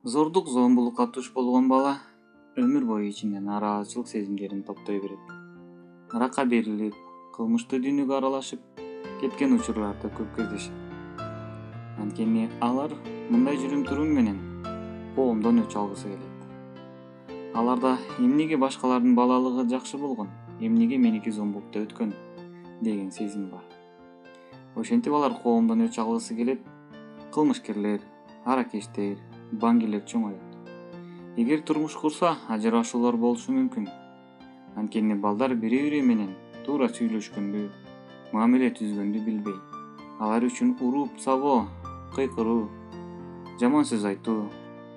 Зордук, зомбулукка туш болгон бала өмүр бою ичинде нааразычылык сезимдерин топтой берет. Аракка берилип, кылмыштуу дүйнөгө аралашып кеткен учурларды көп кездешет. Анткени алар мындай жүрүм-турум менен коомдон өч алгысы келет. Аларда эмнеге башкалардын балалыгы жакшы болгон, эмнеге меники зомбулукта өткөн деген сезим бар. Ошентип алар коомдон өч алгысы келет, кылмышкерлер, аракечтер, баңгилер чоңойот. Эгер турмуш курса, ажырашуулар болушу мүмкүн. Анткени балдар бири-бири менен туура сүйлөшкөндү, мамиле түзгөндү билбей. Алар үчүн уруп, сабоо, кыйкыруу, жаман сөз айтуу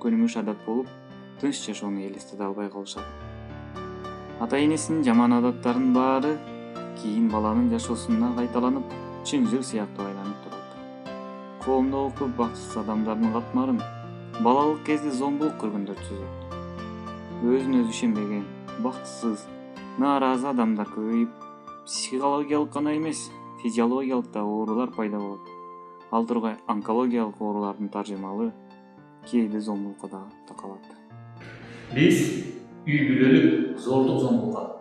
көнүмүш адат болуп, тынч жашоону элестете албай калышат. Ата-энесинин жаман адаттарынын баары кийин баланын жашоосуна кайталанып, чынжыр сыяктуу айланып турат. Коомдогу көп бактысыз адамдардын катмарын балалык кезде зомбулук көргөндөр түзөт. Өзүнө өзү ишенбеген, бактысыз, нааразы адамдар көбөйүп, психологиялык гана эмес, физиологиялык да оорулар пайда болот. Ал тургай онкологиялык оорулардын таржымалы кээде зомбулукка да такалат. Биз үй бүлөлүк зордук зомбулукка